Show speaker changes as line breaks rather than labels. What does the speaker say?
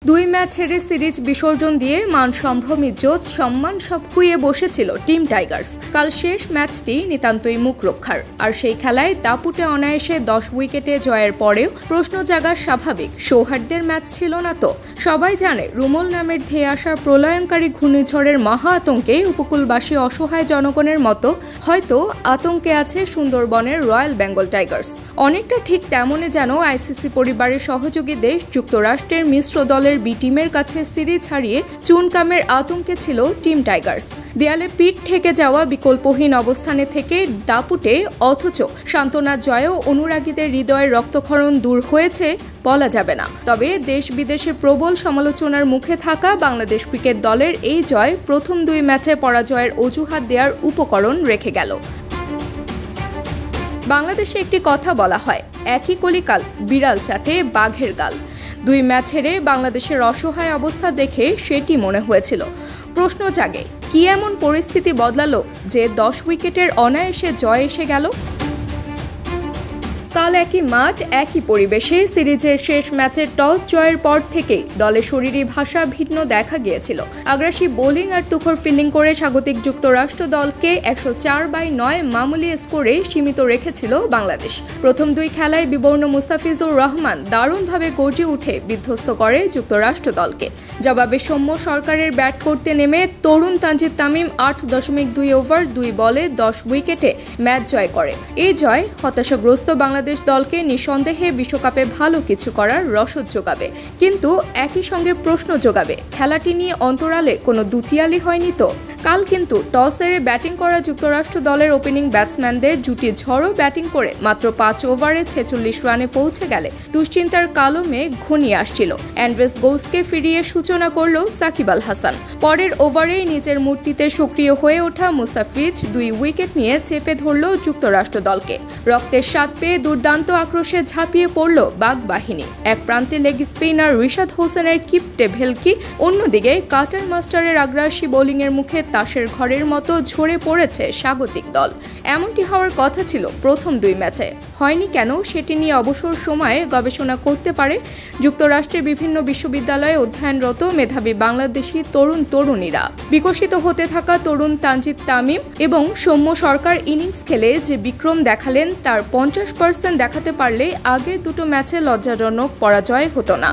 দুই ম্যাচ হেরে সিরিজ বিসর্জন দিয়ে মান সম্ভ্রম ইজ্জত সম্মান সব খুইয়ে বসেছিল টিম টাইগার্স। কাল শেষ ম্যাচটি নিতান্তই মুখ রক্ষার, আর সেই খেলায় দাপুটে অনায়াসে 10 উইকেটে জয়ের পরেও প্রশ্ন জাগা স্বাভাবিক, সৌহার্দ্যের ম্যাচ ছিল না তো? সবাই জানে রুমল নামের ধেয়ে আসার প্রলয়ঙ্কারী ঘূর্ণিঝড়ের মহা আতঙ্কে উপকূলবাসী অসহায় জনগণের মতো হয়তো আতঙ্কে আছে সুন্দরবনের রয়্যাল বেঙ্গল টাইগার্স। অনেকটা ঠিক তেমনই যেন আইসিসি পরিবারের সহযোগী দেশ যুক্তরাষ্ট্রের মিশ্র দলের বি টিমের কাছে সিরিজ হারিয়ে চুনকামের আতঙ্কে ছিল টিম টাইগার্স। দেয়ালে পিঠ ঠেকে যাওয়া বিকল্পহীন অবস্থানে থেকে দাপুটে অথচ সান্ত্বনা জয়েও অনুরাগীদের হৃদয়ের রক্তক্ষরণ দূর হয়েছে বলা যাবে না। তবে দেশ বিদেশে প্রবল সমালোচনার মুখে থাকা বাংলাদেশ ক্রিকেট দলের এই জয় প্রথম 2 ম্যাচে পরাজয়ের অজুহাত দেওয়ার উপকরণ রেখে গেল। বাংলাদেশে একটি কথা বলা হয়, একই কলিকাল বিড়াল চাটে বাঘের গাল। 2 ম্যাচ হেরে বাংলাদেশের অসহায় অবস্থা দেখে সেটি মনে হয়েছিল। প্রশ্ন জাগে, কি এমন পরিস্থিতি বদলালো যে 10 উইকেটের অনায়াসে জয় এসে গেল? কাল একই মাঠ একই পরিবেশে সিরিজের শেষ ম্যাচের টস জয়ের পর থেকেই দলের শরীরী ভাষা ভিন্ন দেখা গিয়েছিল। আগ্রাসী বোলিং আর তুখর ফিল্ডিং করে স্বাগতিক যুক্তরাষ্ট্র দলকে 104/9 মামুলি স্কোরে সীমিত রেখেছিল বাংলাদেশ। প্রথম 2 খেলায় বিবর্ণ মুস্তাফিজুর রহমান দারুণভাবে গর্জে উঠে বিধ্বস্ত করে যুক্তরাষ্ট্র দলকে। জবাবে সৌম্য সরকারের ব্যাট করতে নেমে তরুণ তানজিদ তামিম 8.2 ওভার 2 বলে 10 উইকেটে ম্যাচ জয় করে। এই জয় হতাশাগ্রস্ত বাংলাদেশ দলকে নিঃসন্দেহে বিশ্বকাপে ভালো কিছু করার রসদ যোগাবে, কিন্তু একই সঙ্গে প্রশ্ন যোগাবে, খেলাটি নিয়ে অন্তরালে কোনো দুতিয়ালি হয়নি তো? কাল কিন্তু টস হেরে ব্যাটিং করা যুক্তরাষ্ট্র দলের ওপেনিং ব্যাটসম্যানদের জুটি ঝড়ো ব্যাটিং করে মাত্র 5 ওভারে 46 রানে পৌঁছে গেলে দুশ্চিন্তার কালো মেঘ ঘনিয়ে আসছিল। অ্যান্ড্রেস গোসকে ফিরিয়ে সূচনা করল সাকিব আল হাসান। পরের ওভারেই নিজের মূর্তিতে সক্রিয় হয়ে ওঠা মুস্তাফিজ 2 উইকেট নিয়ে চেপে ধরল যুক্তরাষ্ট্র দলকে। রক্তের স্বাদ পেয়ে দুর্দান্ত আক্রোশে ঝাঁপিয়ে পড়ল বাঘ বাহিনী। এক প্রান্তে লেগ স্পিনার রিশাদ হোসেনের কিপটে ভেলকি, অন্যদিকে কাটার মাস্টারের আগ্রাসী বোলিংয়ের মুখে তাসের ঘরের মতো ঝরে পড়েছে স্বাগতিক দল। এমনটি হওয়ার কথা ছিল প্রথম 2 ম্যাচে, হয়নি কেন সেটি নিয়ে অবসর সময়ে গবেষণা করতে পারে যুক্তরাষ্ট্রের বিভিন্ন বিশ্ববিদ্যালয়ে অধ্যয়নরত মেধাবী বাংলাদেশি তরুণীরা। বিকশিত হতে থাকা তরুণ তানজিদ তামিম এবং সৌম্য সরকার ইনিংস খেলে যে বিক্রম দেখালেন তার 50% দেখাতে পারলে আগের 2 ম্যাচে লজ্জাজনক পরাজয় হতো না।